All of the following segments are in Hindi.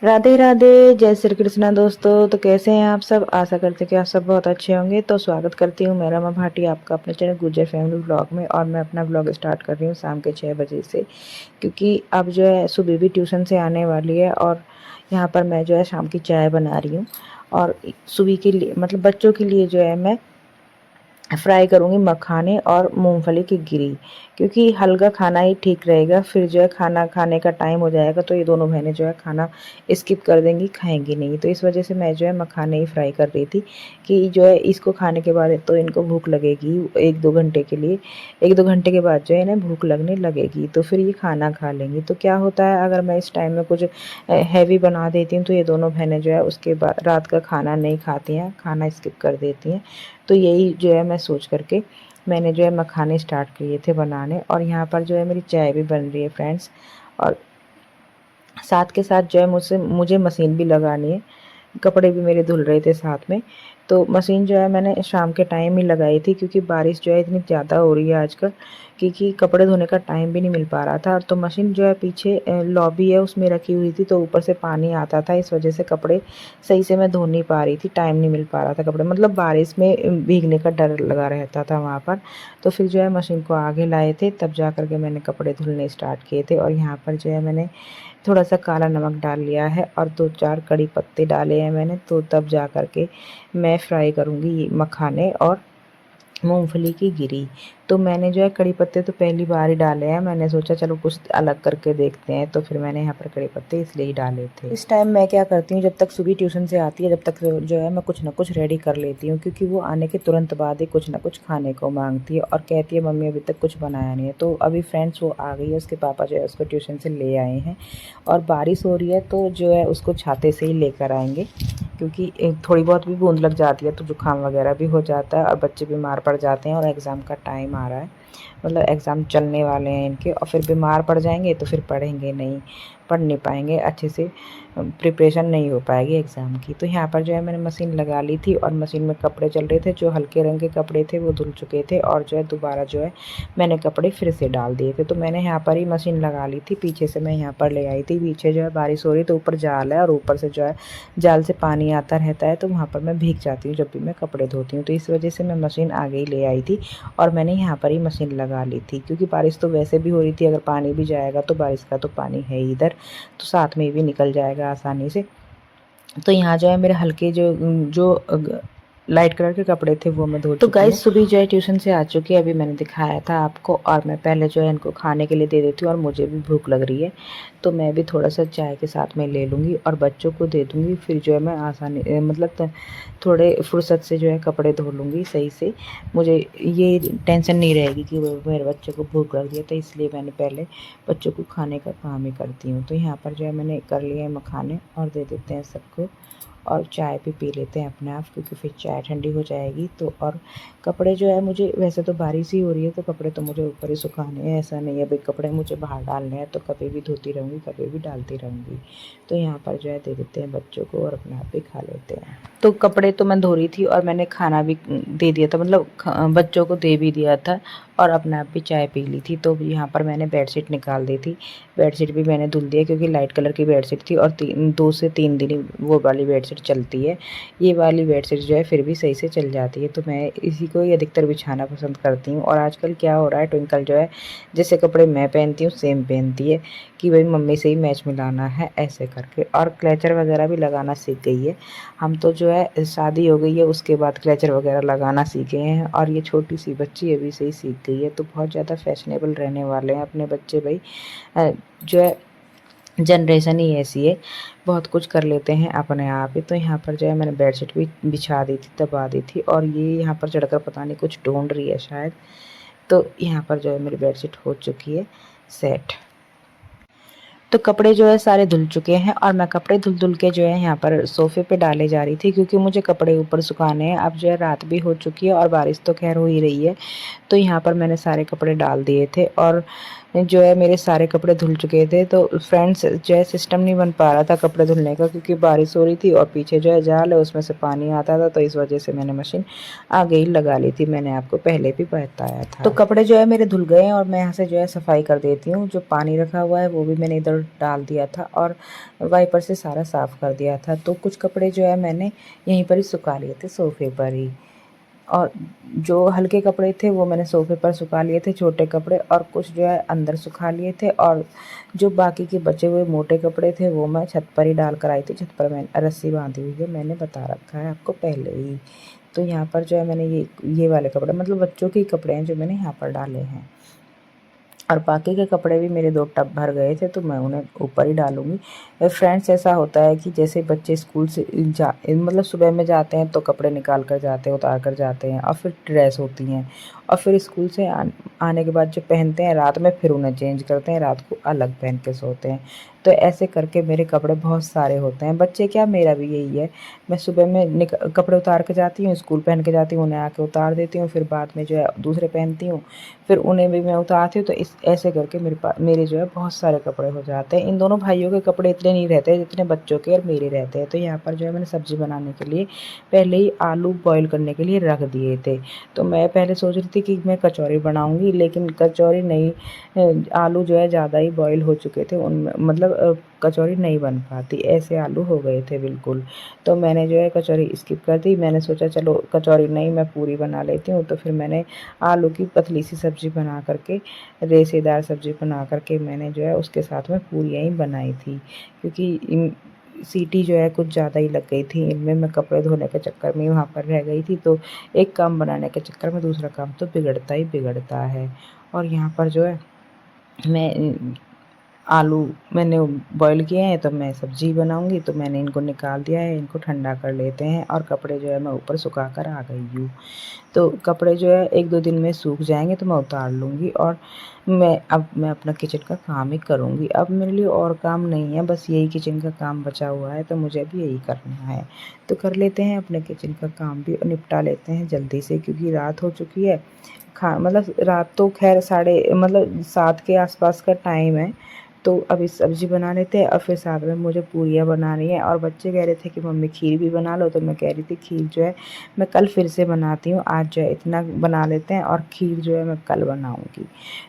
राधे राधे, जय श्री कृष्णा दोस्तों। तो कैसे हैं आप सब? आशा करते हैं कि आप सब बहुत अच्छे होंगे। तो स्वागत करती हूँ मैं रमा भाटी आपका अपने चैनल गुज्जर फैमिली ब्लॉग में। और मैं अपना ब्लॉग स्टार्ट कर रही हूँ शाम के 6 बजे से, क्योंकि अब जो है सुबह भी ट्यूशन से आने वाली है। और यहाँ पर मैं जो है शाम की चाय बना रही हूँ। और सुबह के लिए मतलब बच्चों के लिए जो है मैं फ्राई करूँगी मखाने और मूंगफली की गिरी, क्योंकि हल्का खाना ही ठीक रहेगा। फिर जो है खाना खाने का टाइम हो जाएगा तो ये दोनों बहनें जो है खाना स्किप कर देंगी, खाएंगी नहीं। तो इस वजह से मैं जो है मखाने ही फ्राई कर रही थी कि जो है इसको खाने के बाद तो इनको भूख लगेगी 1-2 घंटे के लिए। 1-2 घंटे के बाद जो है इन्हें भूख लगने लगेगी तो फिर ये खाना खा लेंगी। तो क्या होता है, अगर मैं इस टाइम में कुछ हैवी बना देती हूँ तो ये दोनों बहनें जो है उसके बाद रात का खाना नहीं खाती हैं, खाना स्किप कर देती हैं। तो यही जो है मैं सोच करके मैंने जो है मखाने स्टार्ट किए थे बनाने। और यहाँ पर जो है मेरी चाय भी बन रही है फ्रेंड्स। और साथ के साथ जो है मुझे मशीन भी लगानी है। कपड़े भी मेरे धुल रहे थे साथ में। तो मशीन जो है मैंने शाम के टाइम ही लगाई थी, क्योंकि बारिश जो है इतनी ज़्यादा हो रही है आजकल, क्योंकि कपड़े धोने का टाइम भी नहीं मिल पा रहा था। तो मशीन जो है पीछे लॉबी है उसमें रखी हुई थी, तो ऊपर से पानी आता था, इस वजह से कपड़े सही से मैं धो नहीं पा रही थी, टाइम नहीं मिल पा रहा था कपड़े मतलब बारिश में भीगने का डर लगा रहता था वहाँ पर। तो फिर जो है मशीन को आगे लाए थे, तब जा कर के मैंने कपड़े धुलने स्टार्ट किए थे। और यहाँ पर जो है मैंने थोड़ा सा काला नमक डाल लिया है और 2-4 कड़ी पत्ते डाले हैं मैंने। तो तब जा कर के मैं फ्राई करूँगी ये मखाने और मूंगफली की गिरी। तो मैंने जो है कड़ी पत्ते तो पहली बार ही डाले हैं, मैंने सोचा चलो कुछ अलग करके देखते हैं, तो फिर मैंने यहाँ पर कड़ी पत्ते इसलिए ही डाले थे। इस टाइम मैं क्या करती हूँ, जब तक सुबह ट्यूशन से आती है जब तक जो है मैं कुछ ना कुछ रेडी कर लेती हूँ, क्योंकि वो आने के तुरंत बाद ही कुछ ना कुछ खाने को मांगती है और कहती है मम्मी अभी तक कुछ बनाया नहीं है। तो अभी फ्रेंड्स वो आ गई है, उसके पापा जो है उसको ट्यूशन से ले आए हैं। और बारिश हो रही है तो जो है उसको छाते से ही लेकर आएंगे, क्योंकि थोड़ी बहुत भी बूंद लग जाती है तो जुकाम वगैरह भी हो जाता है और बच्चे बीमार पड़ जाते हैं। और एग्ज़ाम का टाइम आ रहा है, मतलब एग्ज़ाम चलने वाले हैं इनके, और फिर बीमार पड़ जाएंगे तो फिर पढ़ेंगे नहीं, पढ़ नहीं पाएंगे अच्छे से, प्रिपरेशन नहीं हो पाएगी एग्ज़ाम की। तो यहाँ पर जो है मैंने मशीन लगा ली थी और मशीन में कपड़े चल रहे थे। जो हल्के रंग के कपड़े थे वो धुल चुके थे और जो है दोबारा जो है मैंने कपड़े फिर से डाल दिए थे। तो मैंने यहाँ पर ही मशीन लगा ली थी, पीछे से मैं यहाँ पर ले आई थी। पीछे जो है बारिश हो रही तो ऊपर जाल है और ऊपर से जो है जाल से पानी आता रहता है, तो वहाँ पर मैं भीग जाती हूँ जब भी मैं कपड़े धोती हूँ। तो इस वजह से मैं मशीन आगे ही ले आई थी और मैंने यहाँ पर ही मशीन लगा ली थी, क्योंकि बारिश तो वैसे भी हो रही थी, अगर पानी भी जाएगा तो बारिश का तो पानी है ही इधर, तो साथ में भी निकल जाएगा आसानी से। तो यहाँ जो है मेरे हल्के जो जो लाइट कलर के कपड़े थे वो मैं धो तो गाइस सुबह जो है ट्यूशन से आ चुकी है, अभी मैंने दिखाया था आपको। और मैं पहले जो है इनको खाने के लिए दे देती हूँ और मुझे भी भूख लग रही है, तो मैं भी थोड़ा सा चाय के साथ में ले लूँगी और बच्चों को दे दूँगी। फिर जो है मैं आसानी मतलब थोड़े फुर्सत से जो है कपड़े धो लूँगी सही से। मुझे ये टेंशन नहीं रहेगी कि वो मेरे बच्चे को भूख लग रही है, तो इसलिए मैंने पहले बच्चों को खाने का काम ही करती हूँ। तो यहाँ पर जो है मैंने कर लिए हैं मखाने और दे देते हैं सबको, और चाय भी पी लेते हैं अपने आप, क्योंकि फिर चाय ठंडी हो जाएगी। तो और कपड़े जो है मुझे वैसे तो बारिश ही हो रही है तो कपड़े तो मुझे ऊपर ही सुखाने हैं, ऐसा नहीं है भाई कपड़े मुझे बाहर डालने हैं, तो कभी भी धोती रहूँगी कभी भी डालती रहूँगी। तो यहाँ पर जो है दे देते हैं बच्चों को और अपने आप भी खा लेते हैं। तो कपड़े तो मैं धो रही थी और मैंने खाना भी दे दिया था, मतलब बच्चों को दे भी दिया था और अपने आप भी चाय पी ली थी। तो यहाँ पर मैंने बेडशीट निकाल दी थी, बेडशीट भी मैंने धुल दिया, क्योंकि लाइट कलर की बेडशीट थी और 2 से 3 दिन ही वो वाली बेडशीट चलती है। ये वाली बेडशीट जो है फिर भी सही से चल जाती है, तो मैं इसी को ही अधिकतर बिछाना पसंद करती हूँ। और आजकल क्या हो रहा है, ट्विंकल जो है जैसे कपड़े मैं पहनती हूँ सेम पहनती है, कि भाई मम्मी से ही मैच मिलाना है ऐसे करके। और क्लचर वगैरह भी लगाना सीख गई है। हम तो जो है शादी हो गई है उसके बाद क्लचर वगैरह लगाना सीखे हैं, और ये छोटी सी बच्ची अभी से ही सीख गई है। तो बहुत ज़्यादा फैशनेबल रहने वाले हैं अपने बच्चे भाई, जो है जनरेशन ही ऐसी है, बहुत कुछ कर लेते हैं अपने आप ही। तो यहाँ पर जो है मैंने बेडशीट भी बिछा दी थी, दबा दी थी, और ये यहाँ पर चढ़कर पता नहीं कुछ ढूंढ रही है शायद। तो यहाँ पर जो है मेरी बेडशीट हो चुकी है सेट। तो कपड़े जो है सारे धुल चुके हैं और मैं कपड़े धुल धुल के जो है यहाँ पर सोफ़े पे डाले जा रही थी, क्योंकि मुझे कपड़े ऊपर सुखाने हैं। अब जो है रात भी हो चुकी है और बारिश तो खैर हो ही रही है। तो यहाँ पर मैंने सारे कपड़े डाल दिए थे और जो है मेरे सारे कपड़े धुल चुके थे। तो फ्रेंड्स जो है सिस्टम नहीं बन पा रहा था कपड़े धुलने का, क्योंकि बारिश हो रही थी और पीछे जो है जाल है उसमें से पानी आता था, तो इस वजह से मैंने मशीन आगे ही लगा ली थी। मैंने आपको पहले भी बताया था। तो कपड़े जो है मेरे धुल गए हैं और मैं यहाँ से जो है सफाई कर देती हूँ। जो पानी रखा हुआ है वो भी मैंने इधर डाल दिया था और वाइपर से सारा साफ़ कर दिया था। तो कुछ कपड़े जो है मैंने यहीं पर ही सुखा लिए थे, सोफ़े पर ही। और जो हल्के कपड़े थे वो मैंने सोफ़े पर सुखा लिए थे, छोटे कपड़े, और कुछ जो है अंदर सुखा लिए थे। और जो बाकी के बचे हुए मोटे कपड़े थे वो मैं छत पर ही डाल कर आई थी। छत पर मैं रस्सी बांधी हुई है, मैंने बता रखा है आपको पहले ही। तो यहाँ पर जो है मैंने ये वाले कपड़े, मतलब बच्चों के ही कपड़े हैं जो मैंने यहाँ पर डाले हैं। और बाकी के कपड़े भी मेरे 2 टब भर गए थे, तो मैं उन्हें ऊपर ही डालूँगी। फ्रेंड्स ऐसा होता है कि जैसे बच्चे स्कूल से मतलब सुबह में जाते हैं तो कपड़े निकाल कर जाते हैं, उतार कर जाते हैं, और फिर ड्रेस होती हैं, और फिर स्कूल से आने के बाद जो पहनते हैं रात में, फिर उन्हें चेंज करते हैं, रात को अलग पहन के सोते हैं। तो ऐसे करके मेरे कपड़े बहुत सारे होते हैं। बच्चे क्या, मेरा भी यही है। मैं सुबह में कपड़े उतार के जाती हूँ, स्कूल पहन के जाती हूँ, उन्हें आके उतार देती हूँ, फिर बाद में जो है दूसरे पहनती हूँ, फिर उन्हें भी मैं उतारती हूँ। तो इस ऐसे करके मेरे जो है बहुत सारे कपड़े हो जाते हैं। इन दोनों भाइयों के कपड़े इतने नहीं रहते जितने बच्चों के और मेरे रहते हैं। तो यहाँ पर जो है मैंने सब्ज़ी बनाने के लिए पहले ही आलू बॉईल करने के लिए रख दिए थे। तो मैं पहले सोच रही थी कि मैं कचौरी बनाऊँगी, लेकिन कचौरी नहीं, आलू जो है ज़्यादा ही बॉईल हो चुके थे, उनमें मतलब कचौरी नहीं बन पाती, ऐसे आलू हो गए थे बिल्कुल। तो मैंने जो है कचौरी स्किप कर दी। मैंने सोचा चलो कचौरी नहीं, मैं पूरी बना लेती हूँ। तो फिर मैंने आलू की पतली सी सब्ज़ी बना करके, रेशेदार सब्ज़ी बना करके, मैंने जो है उसके साथ में पूरियाँ ही बनाई थी, क्योंकि सीटी जो है कुछ ज़्यादा ही लग गई थी इनमें। मैं कपड़े धोने के चक्कर में वहाँ पर रह गई थी, तो एक काम बनाने के चक्कर में दूसरा काम तो बिगड़ता ही बिगड़ता है। और यहाँ पर जो है मैं आलू मैंने बॉईल किए हैं, तो मैं सब्ज़ी बनाऊँगी। तो मैंने इनको निकाल दिया है, इनको ठंडा कर लेते हैं। और कपड़े जो है मैं ऊपर सुखा कर आ गई हूँ। तो कपड़े जो है 1-2 दिन में सूख जाएँगे तो मैं उतार लूँगी, और मैं अपना किचन का काम ही करूँगी। अब मेरे लिए और काम नहीं है, बस यही किचन का काम बचा हुआ है, तो मुझे भी यही करना है। तो कर लेते हैं अपने किचन का काम भी और निपटा लेते हैं जल्दी से, क्योंकि रात हो चुकी है। मतलब रात तो ख़ैर साढ़े मतलब 7 के आस-पास का टाइम है। तो अभी सब्ज़ी बना लेते हैं और फिर साथ में मुझे पूरियाँ बनानी है। और बच्चे कह रहे थे कि मम्मी खीर भी बना लो, तो मैं कह रही थी खीर जो है मैं कल फिर से बनाती हूँ, आज जो है इतना बना लेते हैं और खीर जो है मैं कल बनाऊँगी।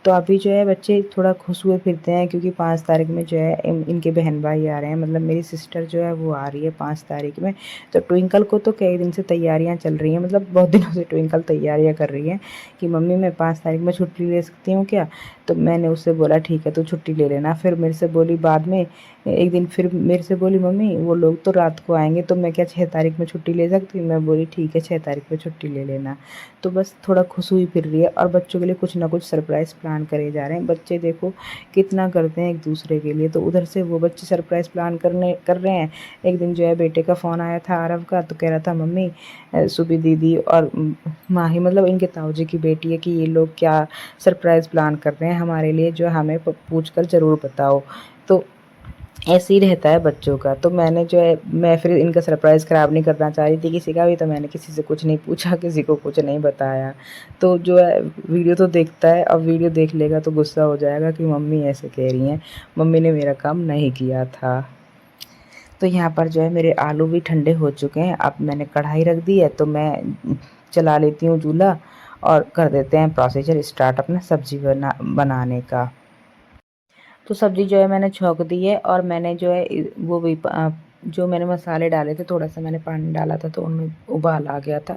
तो अभी जो है बच्चे थोड़ा खुश हुए फिरते हैं, क्योंकि 5 तारीख में जो है इनके बहन भाई आ रहे हैं, मतलब मेरी सिस्टर जो है वो आ रही है 5 तारीख में। तो ट्विंकल को तो कई दिन से तैयारियाँ चल रही हैं, मतलब बहुत दिनों से ट्विंकल तैयारियाँ कर रही है कि मम्मी मैं 5 तारीख में छुट्टी ले सकती हूँ क्या? तो मैंने उससे बोला ठीक है, तो छुट्टी ले लेना। फिर मेरे से बोली बाद में एक दिन, फिर मेरे से बोली मम्मी वो लोग तो रात को आएंगे, तो मैं क्या 6 तारीख में छुट्टी ले सकती हूँ? मैं बोली ठीक है 6 तारीख में छुट्टी ले लेना। तो बस थोड़ा खुश हुई फिर रही है, और बच्चों के लिए कुछ ना कुछ सरप्राइज़ प्लान करे जा रहे हैं। बच्चे देखो कितना करते हैं एक दूसरे के लिए, तो उधर से वो बच्चे सरप्राइज़ प्लान कर रहे हैं। एक दिन जो है बेटे का फ़ोन आया था आरव का, तो कह रहा था मम्मी सुबी दीदी और माही, मतलब इनके ताऊ जी की बेटी है, कि ये लोग क्या सरप्राइज़ प्लान कर रहे हैं हमारे लिए, जो हमें पूछ कर ज़रूर बताओ। तो ऐसे ही रहता है बच्चों का। तो मैंने जो है मैं फिर इनका सरप्राइज़ ख़राब नहीं करना चाह रही थी किसी का भी, तो मैंने किसी से कुछ नहीं पूछा, किसी को कुछ नहीं बताया। तो जो है वीडियो तो देखता है, अब वीडियो देख लेगा तो गुस्सा हो जाएगा कि मम्मी ऐसे कह रही हैं, मम्मी ने मेरा काम नहीं किया था। तो यहाँ पर जो है मेरे आलू भी ठंडे हो चुके हैं। अब मैंने कढ़ाई रख दी है, तो मैं चला लेती हूँ चूल्हा और कर देते हैं प्रोसीजर स्टार्ट अपना सब्ज़ी बनाने का। तो सब्ज़ी जो है मैंने छौंक दी है, और मैंने जो है वो भी जो मैंने मसाले डाले थे, थोड़ा सा मैंने पानी डाला था तो उनमें उबाल आ गया था।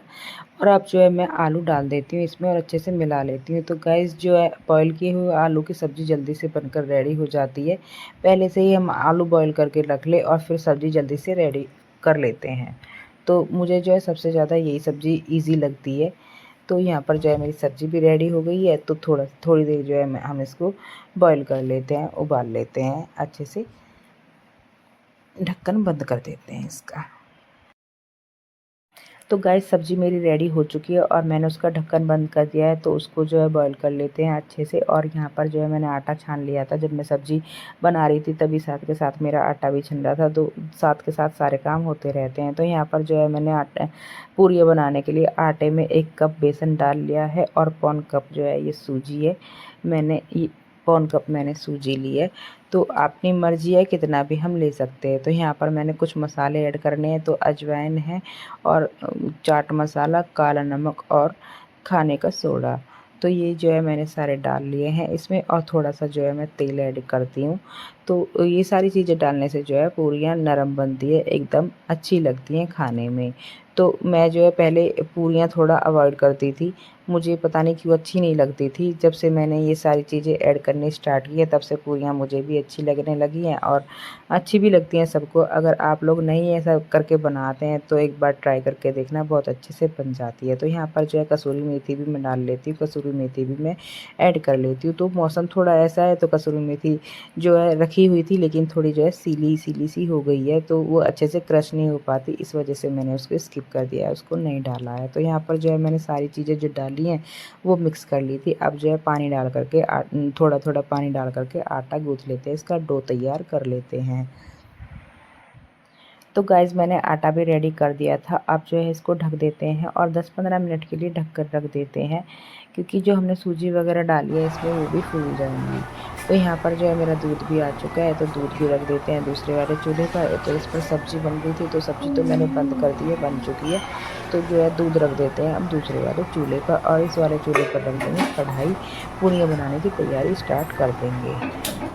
और अब जो है मैं आलू डाल देती हूँ इसमें और अच्छे से मिला लेती हूँ। तो गैस जो है बॉईल किए हुए आलू की सब्ज़ी जल्दी से बनकर रेडी हो जाती है। पहले से ही हम आलू बॉईल करके रख ले और फिर सब्ज़ी जल्दी से रेडी कर लेते हैं। तो मुझे जो है सबसे ज़्यादा यही सब्ज़ी ईज़ी लगती है। तो यहाँ पर जो है मेरी सब्ज़ी भी रेडी हो गई है, तो थोड़ी देर जो है हम इसको बॉईल कर लेते हैं, उबाल लेते हैं अच्छे से, ढक्कन बंद कर देते हैं इसका। तो गाइस सब्ज़ी मेरी रेडी हो चुकी है और मैंने उसका ढक्कन बंद कर दिया है, तो उसको जो है बॉईल कर लेते हैं अच्छे से। और यहाँ पर जो है मैंने आटा छान लिया था, जब मैं सब्ज़ी बना रही थी तभी साथ के साथ मेरा आटा भी छन रहा था, तो साथ के साथ सारे काम होते रहते हैं। तो यहाँ पर जो है मैंने आटा पूरियाँ बनाने के लिए आटे में 1 कप बेसन डाल लिया है और पौन कप जो है ये सूजी है। मैंने पौन कप मैंने सूजी ली है। तो अपनी मर्ज़ी है कितना भी हम ले सकते हैं। तो यहाँ पर मैंने कुछ मसाले ऐड करने हैं, तो अजवाइन है और चाट मसाला, काला नमक और खाने का सोडा। तो ये जो है मैंने सारे डाल लिए हैं इसमें, और थोड़ा-सा जो है मैं तेल ऐड करती हूँ। तो ये सारी चीज़ें डालने से जो है पूरियाँ नरम बनती है, एकदम अच्छी लगती हैं खाने में। तो मैं जो है पहले पूरियाँ थोड़ा अवॉइड करती थी, मुझे पता नहीं क्यों अच्छी नहीं लगती थी। जब से मैंने ये सारी चीज़ें ऐड करनी स्टार्ट की है, तब से पूरियाँ मुझे भी अच्छी लगने लगी हैं और अच्छी भी लगती हैं सबको। अगर आप लोग नहीं ऐसा करके बनाते हैं तो एक बार ट्राई करके देखना, बहुत अच्छे से बन जाती है। तो यहाँ पर जो है कसूरी मेथी भी मैं डाल लेती हूँ, कसूरी मेथी भी मैं ऐड कर लेती हूँ। तो मौसम थोड़ा ऐसा है तो कसूरी मेथी जो है रखी हुई थी, लेकिन थोड़ी जो है सीली-सीली सी हो गई है, तो वो अच्छे से क्रश नहीं हो पाती, इस वजह से मैंने उसको स्किप कर दिया है, उसको नहीं डाला है। तो यहाँ पर जो है मैंने सारी चीज़ें जो डाली हैं वो मिक्स कर ली थी। अब जो है पानी डाल कर के थोड़ा-थोड़ा पानी डाल कर के आटा गूँथ लेते हैं, इसका डो तैयार कर लेते हैं। तो गाइज़ मैंने आटा भी रेडी कर दिया था। अब जो है इसको ढक देते हैं और 10-15 मिनट के लिए ढक कर रख देते हैं, क्योंकि जो हमने सूजी वगैरह डाली है इसमें वो भी फूल जाएँगी। तो यहाँ पर जो है मेरा दूध भी आ चुका है, तो दूध भी रख देते हैं दूसरे वाले चूल्हे पर। तो इस पर सब्ज़ी बन रही थी, तो सब्ज़ी तो मैंने बंद कर दी है, बन चुकी है। तो जो है दूध रख देते हैं अब दूसरे वाले चूल्हे पर, और इस वाले चूल्हे पर रख देंगे कढ़ाई, पूड़ियाँ बनाने की तैयारी स्टार्ट कर देंगे।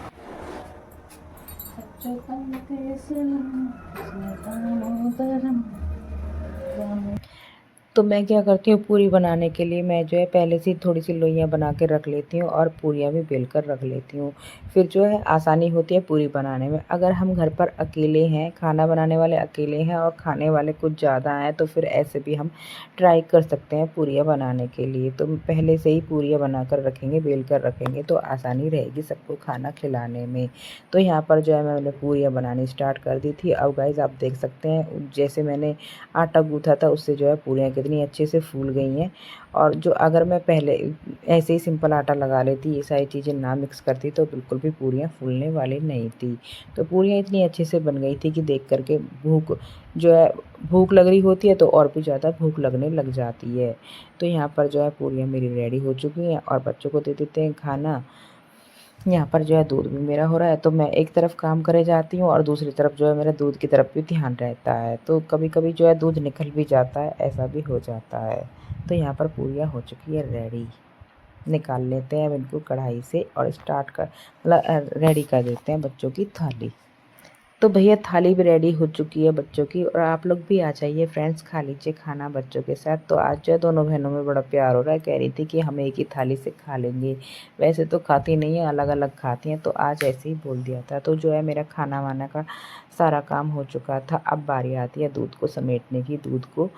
तो मैं क्या करती हूँ पूरी बनाने के लिए, मैं जो है पहले से ही थोड़ी-सी लोइयाँ बना के रख लेती हूँ और पूरियाँ भी बेल कर रख लेती हूँ। फिर जो है आसानी होती है पूरी बनाने में। अगर हम घर पर अकेले हैं, खाना बनाने वाले अकेले हैं और खाने वाले कुछ ज़्यादा हैं, तो फिर ऐसे भी हम ट्राई कर सकते हैं पूरियाँ बनाने के लिए। तो पहले से ही पूरियाँ बना कर रखेंगे, बेल कर रखेंगे, तो आसानी रहेगी सबको खाना खिलाने में। तो यहाँ पर जो है मैंने पूरियाँ बनानी स्टार्ट कर दी थी। अब गाइज़ आप देख सकते हैं जैसे मैंने आटा गूँथा था उससे जो है पूरियाँ कितनी अच्छे से फूल गई हैं। और जो अगर मैं पहले ऐसे ही सिंपल आटा लगा लेती, ये सारी चीज़ें ना मिक्स करती, तो बिल्कुल भी पूरियाँ फूलने वाली नहीं थी। तो पूरियाँ इतनी अच्छे से बन गई थी कि देख कर के जो है भूख लग रही होती है तो और भी ज़्यादा भूख लगने लग जाती है। तो यहाँ पर जो है पूरियाँ मेरी रेडी हो चुकी हैं और बच्चों को दे देते हैं खाना। यहाँ पर जो है दूध भी मेरा हो रहा है, तो मैं एक तरफ काम करे जाती हूँ और दूसरी तरफ जो है मेरा दूध की तरफ भी ध्यान रहता है। तो कभी-कभी जो है दूध निकल भी जाता है, ऐसा भी हो जाता है। तो यहाँ पर पूरियाँ हो चुकी है रेडी। निकाल लेते हैं अब इनको कढ़ाई से और स्टार्ट कर मतलब रेडी कर देते हैं बच्चों की थाली। तो भैया थाली भी रेडी हो चुकी है बच्चों की, और आप लोग भी आ जाइए फ्रेंड्स, खा लीजिए खाना बच्चों के साथ। तो आज जो है दोनों बहनों में बड़ा प्यार हो रहा है, कह रही थी कि हम एक ही थाली से खा लेंगे। वैसे तो खाती नहीं है, अलग-अलग खाती हैं, तो आज ऐसे ही बोल दिया था। तो जो है मेरा खाना-वाना का सारा काम हो चुका था। अब बारी आती है दूध को समेटने की, दूध को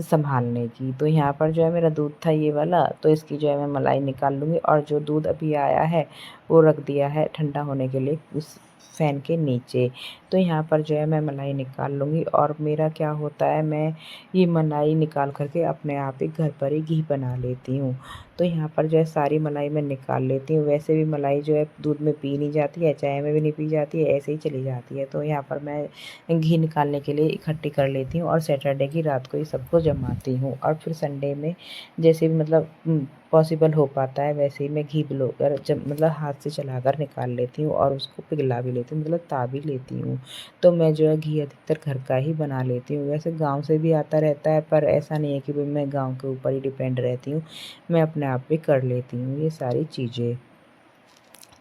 सँभालने की। तो यहाँ पर जो है मेरा दूध था ये वाला, तो इसकी जो है मैं मलाई निकाल लूँगी, और जो दूध अभी आया है वो रख दिया है ठंडा होने के लिए उस फ़ैन के नीचे। तो यहाँ पर जो है मैं मलाई निकाल लूँगी, और मेरा क्या होता है, मैं ये मलाई निकाल कर के अपने आप ही घर पर ही घी बना लेती हूँ। तो यहाँ पर जो है सारी मलाई मैं निकाल लेती हूँ। वैसे भी मलाई जो है दूध में पी नहीं जाती है, चाय में भी नहीं पी जाती है, ऐसे ही चली जाती है। तो यहाँ पर मैं घी निकालने के लिए इकट्ठी कर लेती हूँ और सैटरडे की रात को ही सबको जमाती हूँ, और फिर संडे में जैसे भी मतलब पॉसिबल हो पाता है वैसे ही मैं घी ब्लोकर जब मतलब हाथ से चलाकर निकाल लेती हूँ और उसको पिघला भी लेती हूँ, मतलब ता भी लेती हूँ। तो मैं जो है घी अधिकतर घर का ही बना लेती हूँ। वैसे गाँव से भी आता रहता है, पर ऐसा नहीं है कि भाई मैं गाँव के ऊपर ही डिपेंड रहती हूँ, मैं अपने आप भी कर लेती हूँ ये सारी चीज़ें।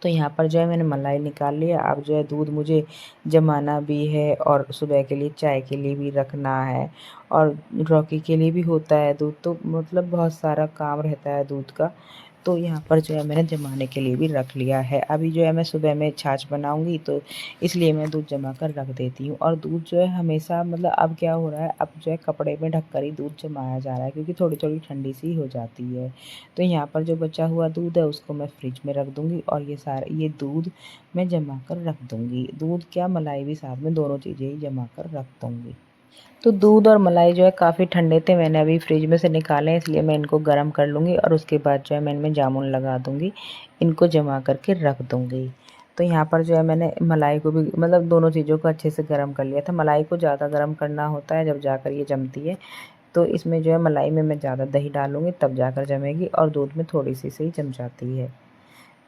तो यहाँ पर जो है मैंने मलाई निकाल लिया। अब जो है दूध मुझे जमाना भी है, और सुबह के लिए चाय के लिए भी रखना है, और रॉकी के लिए भी होता है दूध, तो मतलब बहुत सारा काम रहता है दूध का। तो यहाँ पर जो है मैंने जमाने के लिए भी रख लिया है। अभी जो है मैं सुबह में छाछ बनाऊँगी, तो इसलिए मैं दूध जमा कर रख देती हूँ। और दूध जो है हमेशा मतलब अब क्या हो रहा है, अब जो है कपड़े में ढक कर ही दूध जमाया जा रहा है, क्योंकि थोड़ी-थोड़ी ठंडी सी हो जाती है। तो यहाँ पर जो बचा हुआ दूध है उसको मैं फ्रिज में रख दूँगी, और ये दूध मैं जमा कर रख दूँगी। दूध क्या, मलाई भी साथ में दोनों चीज़ें ही जमा कर रख दूँगी। तो दूध और मलाई जो है काफ़ी ठंडे थे, मैंने अभी फ्रिज में से निकाले हैं, इसलिए मैं इनको गर्म कर लूँगी, और उसके बाद जो है मैं इनमें जामुन लगा दूँगी, इनको जमा करके रख दूँगी। तो यहाँ पर जो है मैंने मलाई को भी मतलब दोनों चीज़ों को अच्छे से गर्म कर लिया था। मलाई को ज़्यादा गर्म करना होता है जब जाकर ये जमती है। तो इसमें जो है मलाई में मैं ज़्यादा दही डालूँगी तब जाकर जमेगी, और दूध में थोड़ी-सी से ही जम जाती है।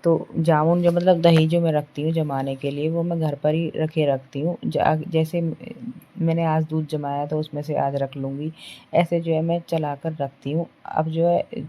तो जामुन जो मतलब दही जो मैं रखती हूँ जमाने के लिए वो मैं घर पर ही रखती हूँ। जैसे मैंने आज दूध जमाया तो उसमें से आज रख लूँगी, ऐसे जो है मैं चला कर रखती हूँ। अब जो है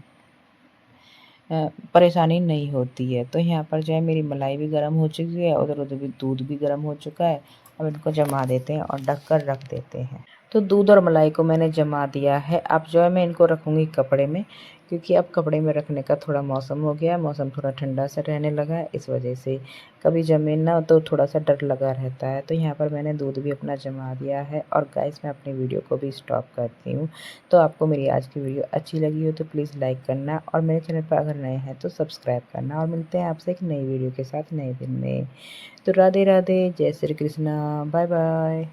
परेशानी नहीं होती है। तो यहाँ पर जो है मेरी मलाई भी गर्म हो चुकी है, उधर-उधर भी दूध भी गर्म हो चुका है। अब इनको जमा देते हैं और ढक कर रख देते हैं। तो दूध और मलाई को मैंने जमा दिया है। अब जो है मैं इनको रखूँगी कपड़े में, क्योंकि अब कपड़े में रखने का थोड़ा मौसम हो गया है, मौसम थोड़ा ठंडा सा रहने लगा है, इस वजह से कभी जमे ना तो थोड़ा-सा डर लगा रहता है। तो यहाँ पर मैंने दूध भी अपना जमा दिया है और गाइस मैं अपनी वीडियो को भी स्टॉप करती हूँ। तो आपको मेरी आज की वीडियो अच्छी लगी हो तो प्लीज़ लाइक करना और मेरे चैनल पर अगर नए हैं तो सब्सक्राइब करना, और मिलते हैं आपसे एक नई वीडियो के साथ नए दिन में। तो राधे राधे, जय श्री कृष्णा, बाय बाय।